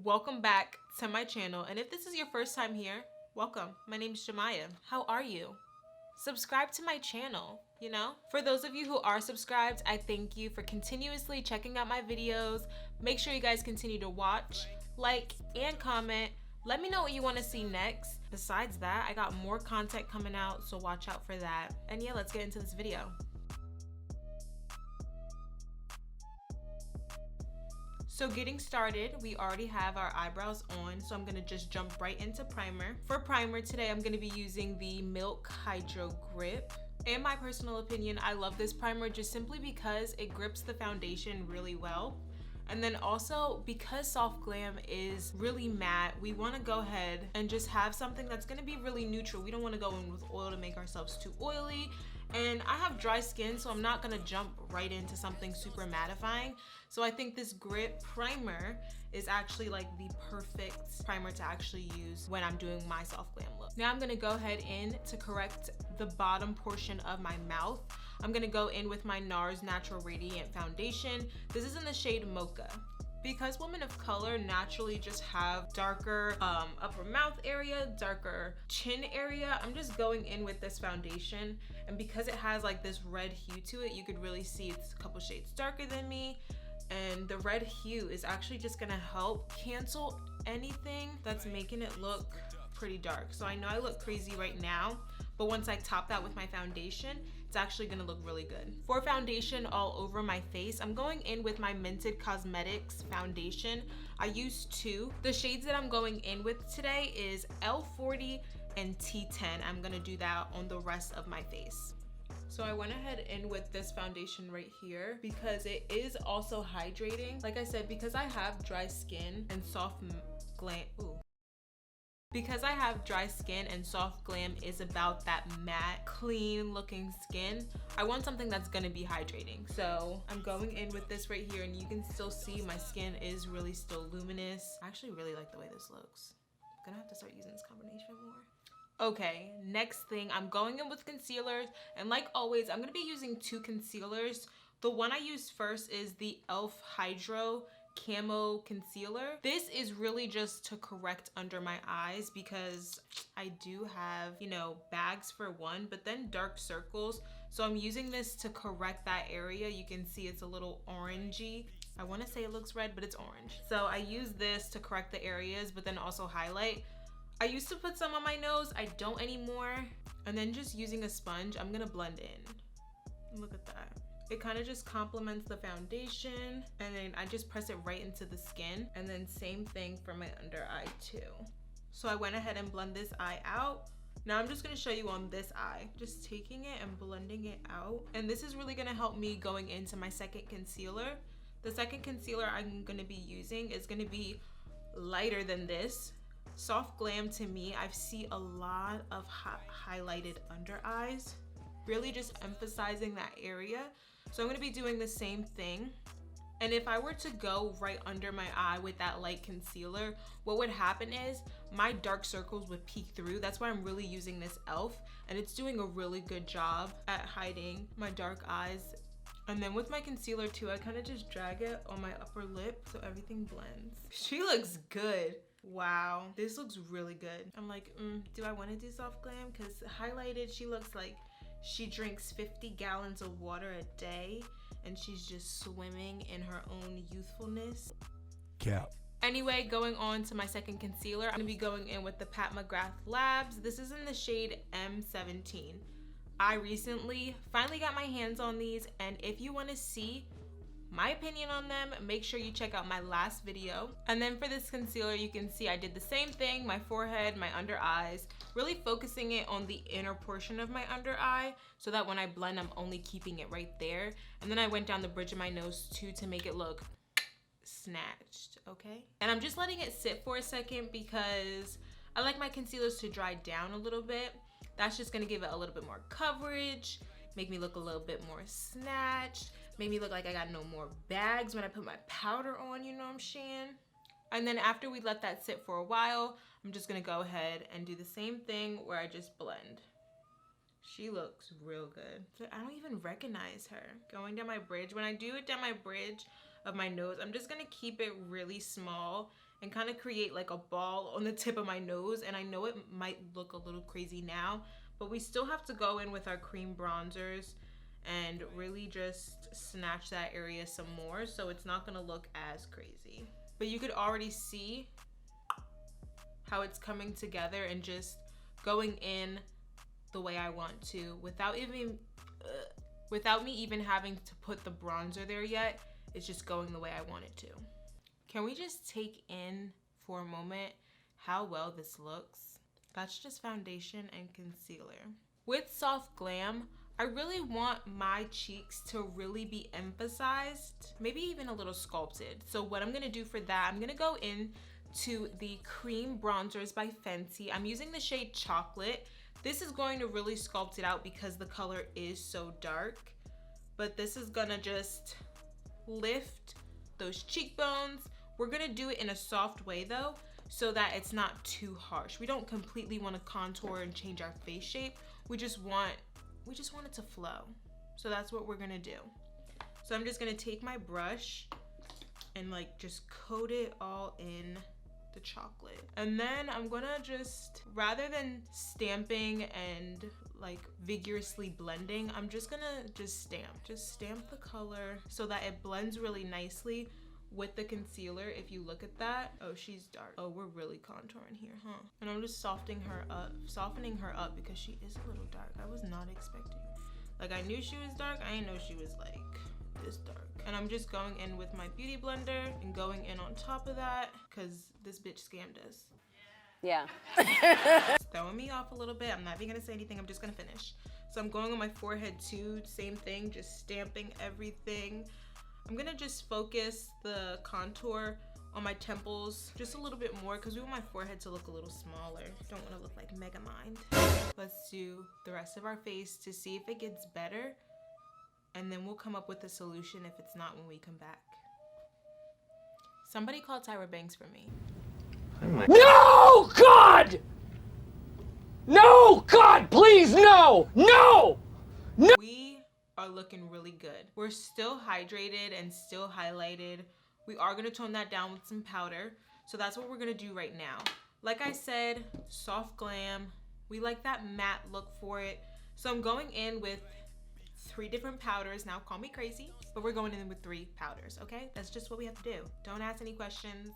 Welcome back to my channel, and if this is your first time here, welcome. My name is Jemiah. How are you? Subscribe to my channel, For those of you who are subscribed, I thank you for continuously checking out my videos. Make sure you guys continue to watch, like, and comment. Let me know what you want to see next. Besides that, I got more content coming out, so watch out for that. And yeah, let's get into this video. So getting started, we already have our eyebrows on, so I'm gonna just jump right into primer. For primer today, I'm gonna be using the Milk Hydro Grip. In my personal opinion, I love this primer just simply because it grips the foundation really well. And then also, because Soft Glam is really matte, we wanna go ahead and just have something that's gonna be really neutral. We don't wanna go in with oil to make ourselves too oily. And I have dry skin, so I'm not gonna jump right into something super mattifying. So I think this grip primer is actually like the perfect primer to actually use when I'm doing my Soft Glam look. Now I'm gonna go ahead in to correct the bottom portion of my mouth. I'm gonna go in with my NARS Natural Radiant Foundation. This is in the shade Mocha. Because women of color naturally just have darker upper mouth area, darker chin area, I'm just going in with this foundation. And because it has like this red hue to it, you could really see it's a couple shades darker than me. And the red hue is actually just gonna help cancel anything that's making it look pretty dark. So I know I look crazy right now, but once I top that with my foundation, it's actually gonna look really good. For foundation all over my face, I'm going in with my Mented Cosmetics foundation. I use two. The shades that I'm going in with today is L40 and T10. I'm gonna do that on the rest of my face. So I went ahead in with this foundation right here because it is also hydrating. Like I said, because I have dry skin and soft glam, because I have dry skin and Soft Glam is about that matte, clean looking skin, I want something that's gonna be hydrating. So I'm going in with this right here, and you can still see my skin is really still luminous. I actually really like the way this looks. I'm gonna have to start using this combination more. Okay, next thing, I'm going in with concealers, and like always, I'm gonna be using two concealers. The one I use first is the e.l.f. Hydro Camo Concealer. This is really just to correct under my eyes because I do have, bags for one, but then dark circles. So I'm using this to correct that area. You can see it's a little orangey. I want to say it looks red, but it's orange. So I use this to correct the areas, but then also highlight. I used to put some on my nose. I don't anymore. And then just using a sponge, I'm gonna blend in. Look at that. It kind of just complements the foundation, and then I just press it right into the skin, and then same thing for my under eye too. So I went ahead and blend this eye out. Now I'm just gonna show you on this eye, just taking it and blending it out. And this is really gonna help me going into my second concealer. The second concealer I'm gonna be using is gonna be lighter than this. Soft Glam, to me, I see a lot of highlighted under eyes, really just emphasizing that area. So I'm gonna be doing the same thing. And if I were to go right under my eye with that light concealer, what would happen is my dark circles would peek through. That's why I'm really using this e.l.f. and it's doing a really good job at hiding my dark eyes. And then with my concealer too, I kind of just drag it on my upper lip so everything blends. She looks good. Wow, this looks really good. I'm like, do I want to do Soft Glam? Because highlighted, she looks like she drinks 50 gallons of water a day and she's just swimming in her own youthfulness. Cap. Anyway, going on to my second concealer, I'm gonna be going in with the Pat McGrath Labs. This is in the shade M17. I recently finally got my hands on these, and if you want to see my opinion on them, make sure you check out my last video. And then for this concealer, you can see I did the same thing, my forehead, my under eyes, really focusing it on the inner portion of my under eye so that when I blend, I'm only keeping it right there. And then I went down the bridge of my nose too to make it look snatched, okay? And I'm just letting it sit for a second because I like my concealers to dry down a little bit. That's just gonna give it a little bit more coverage, make me look a little bit more snatched, make me look like I got no more bags when I put my powder on, you know what I'm saying? And then after we let that sit for a while, I'm just gonna go ahead and do the same thing where I just blend. She looks real good. I don't even recognize her. Going down my bridge, when I do it down my bridge of my nose, I'm just gonna keep it really small and kind of create like a ball on the tip of my nose. And I know it might look a little crazy now, but we still have to go in with our cream bronzers and really just snatch that area some more, so it's not gonna look as crazy. But you could already see how it's coming together and just going in the way I want to without me even having to put the bronzer there yet. It's just going the way I want it to. Can we just take in for a moment how well this looks? That's just foundation and concealer. With Soft Glam, I really want my cheeks to really be emphasized, maybe even a little sculpted. So what I'm gonna do for that, I'm gonna go in to the cream bronzers by Fenty. I'm using the shade Chocolate. This is going to really sculpt it out because the color is so dark, but this is gonna just lift those cheekbones. We're gonna do it in a soft way though, so that it's not too harsh. We don't completely want to contour and change our face shape. We just want it to flow. So that's what we're gonna do. So I'm just gonna take my brush and like just coat it all in the chocolate. And then I'm gonna just, rather than stamping and like vigorously blending, I'm just gonna stamp the color so that it blends really nicely with the concealer. If you look at that, oh, she's dark. Oh, we're really contouring here, huh? And I'm just softening her up because she is a little dark. I was not expecting. Like, I knew she was dark, I didn't know she was like this dark. And I'm just going in with my beauty blender and going in on top of that because this bitch scammed us. Yeah. It's throwing me off a little bit. I'm not even gonna say anything, I'm just gonna finish. So I'm going on my forehead too, same thing, just stamping everything. I'm gonna just focus the contour on my temples just a little bit more because we want my forehead to look a little smaller. Don't want to look like Megamind. Let's do the rest of our face to see if it gets better, and then we'll come up with a solution if it's not when we come back. Somebody call Tyra Banks for me. No, God! No, God, please, no! No! No! We are looking really good. We're still hydrated and still highlighted. We are gonna tone that down with some powder. So that's what we're gonna do right now. Like I said, Soft Glam. We like that matte look for it. So I'm going in with 3 different powders. Now call me crazy, but we're going in with 3 powders, okay? That's just what we have to do. Don't ask any questions.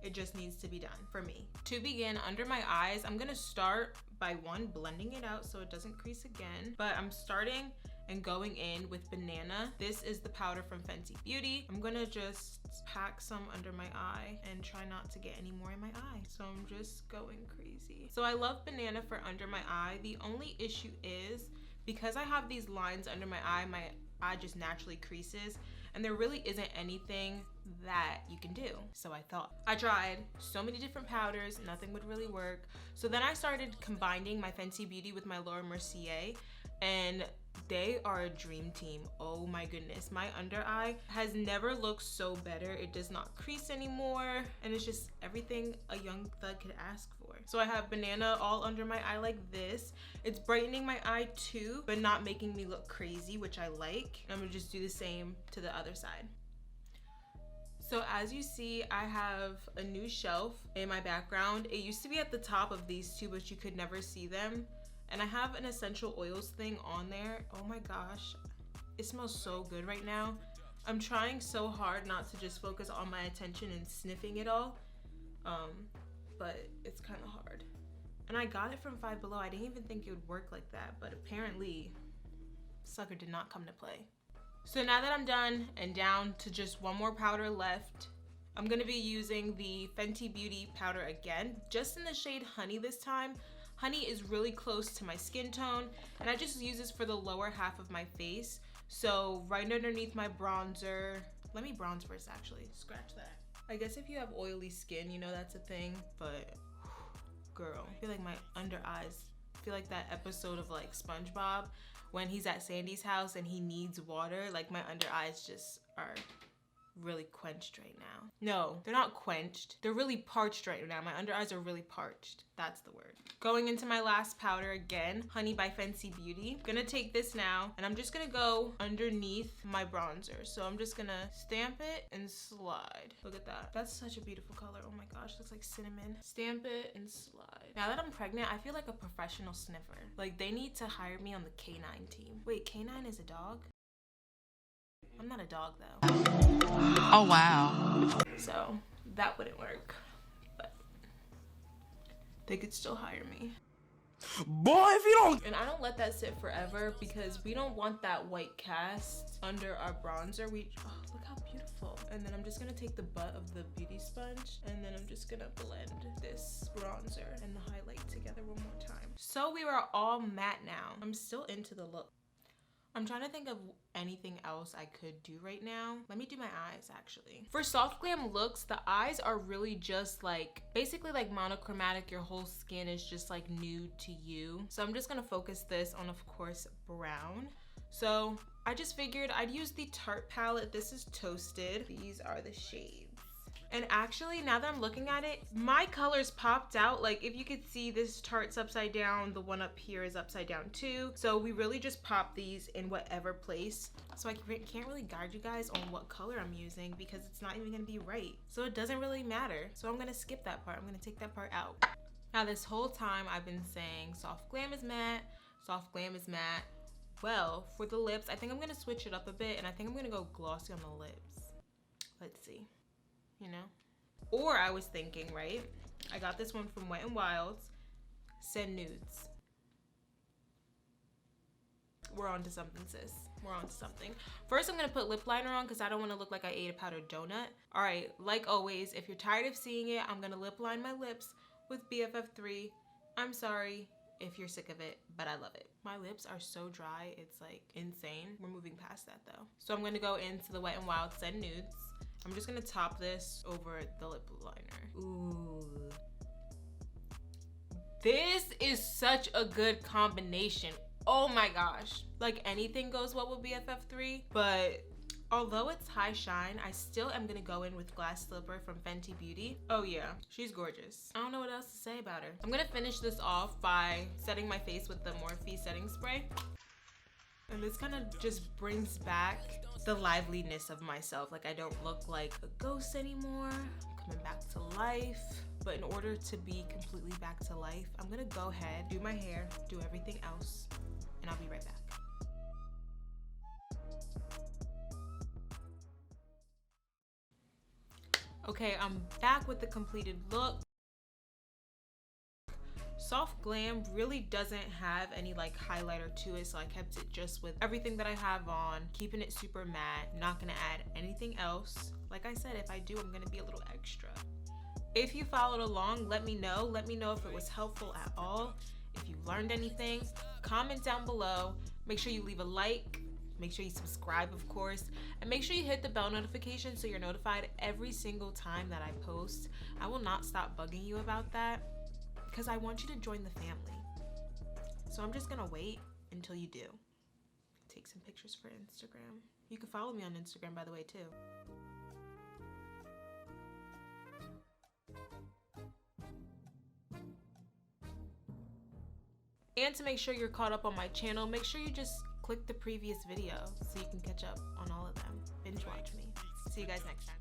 It just needs to be done for me. To begin, under my eyes, I'm gonna start by blending it out so it doesn't crease again. But I'm starting and going in with Banana. This is the powder from Fenty Beauty. I'm gonna just pack some under my eye and try not to get any more in my eye. So I'm just going crazy. So I love Banana for under my eye. The only issue is because I have these lines under my eye just naturally creases, and there really isn't anything that you can do. So I tried so many different powders, nothing would really work. So then I started combining my Fenty Beauty with my Laura Mercier, and they are a dream team. Oh my goodness, my under eye has never looked so better. It does not crease anymore, and it's just everything a young thug could ask for. So I have Banana all under my eye like this. It's brightening my eye too, but not making me look crazy, which I like. I'm gonna just do the same to the other side. So as you see, I have a new shelf in my background. It used to be at the top of these two, but you could never see them. And I have an essential oils thing on there. Oh my gosh, it smells so good right now. I'm trying so hard not to just focus all my attention and sniffing it all, but it's kind of hard. And I got it from Five Below. I didn't even think it would work like that, but apparently, sucker did not come to play. So now that I'm done and down to just one more powder left, I'm gonna be using the Fenty Beauty powder again, just in the shade Honey this time. Honey is really close to my skin tone, and I just use this for the lower half of my face. So right underneath my bronzer, let me bronze first actually, scratch that. I guess if you have oily skin, you know that's a thing, but girl, I feel like my under eyes, I feel like that episode of like SpongeBob when he's at Sandy's house and he needs water, like my under eyes just are really quenched right now. No, they're not quenched. They're really parched right now. My under eyes are really parched. That's the word. Going into my last powder again, Honey by Fenty Beauty. Gonna take this now and I'm just gonna go underneath my bronzer. So I'm just gonna stamp it and slide. Look at that. That's such a beautiful color. Oh my gosh, looks like cinnamon. Stamp it and slide. Now that I'm pregnant, I feel like a professional sniffer. Like they need to hire me on the K9 team. Wait, K9 is a dog? I'm not a dog though. Oh wow. So that wouldn't work, but they could still hire me. Boy, if you don't... And I don't let that sit forever because we don't want that white cast under our bronzer. Oh, look how beautiful. And then I'm just gonna take the butt of the beauty sponge and then I'm just gonna blend this bronzer and the highlight together one more time. So we are all matte now. I'm still into the look. I'm trying to think of anything else I could do right now. Let me do my eyes actually. For soft glam looks, the eyes are really just like, basically like monochromatic. Your whole skin is just like nude to you. So I'm just gonna focus this on, of course, brown. So I just figured I'd use the Tarte palette. This is Toasted. These are the shades. And actually, now that I'm looking at it, my colors popped out. Like if you could see, this Tarte's upside down, the one up here is upside down too. So we really just pop these in whatever place. So I can't really guide you guys on what color I'm using because it's not even gonna be right. So it doesn't really matter. So I'm gonna skip that part. I'm gonna take that part out. Now this whole time I've been saying soft glam is matte, soft glam is matte. Well, for the lips, I think I'm gonna switch it up a bit and I think I'm gonna go glossy on the lips. Let's see. You know? Or I was thinking, right? I got this one from Wet n Wild's. Send nudes. We're on to something, sis. We're on to something. First, I'm gonna put lip liner on because I don't want to look like I ate a powdered donut. All right, like always, if you're tired of seeing it, I'm gonna lip line my lips with BFF3. I'm sorry if you're sick of it, but I love it. My lips are so dry, it's like insane. We're moving past that though. So I'm gonna go into the Wet n Wild Send Nudes. I'm just gonna top this over the lip liner. Ooh. This is such a good combination. Oh my gosh. Like anything goes well with BFF3, but although it's high shine, I still am gonna go in with Glass Slipper from Fenty Beauty. Oh yeah, she's gorgeous. I don't know what else to say about her. I'm gonna finish this off by setting my face with the Morphe setting spray. And this kind of just brings back the liveliness of myself. Like I don't look like a ghost anymore. I'm coming back to life. But in order to be completely back to life, I'm gonna go ahead, do my hair, do everything else, and I'll be right back. Okay, I'm back with the completed look. Soft Glam really doesn't have any like highlighter to it, so I kept it just with everything that I have on, keeping it super matte, not gonna add anything else. Like I said, if I do, I'm gonna be a little extra. If you followed along, let me know if it was helpful at all. If you learned anything, comment down below. Make sure you leave a like, make sure you subscribe, of course, and make sure you hit the bell notification so you're notified every single time that I post. I will not stop bugging you about that, because I want you to join the family. So I'm just gonna wait until you do. Take some pictures for Instagram. You can follow me on Instagram, by the way, too. And to make sure you're caught up on my channel, make sure you just click the previous video so you can catch up on all of them. Binge watch me. See you guys next time.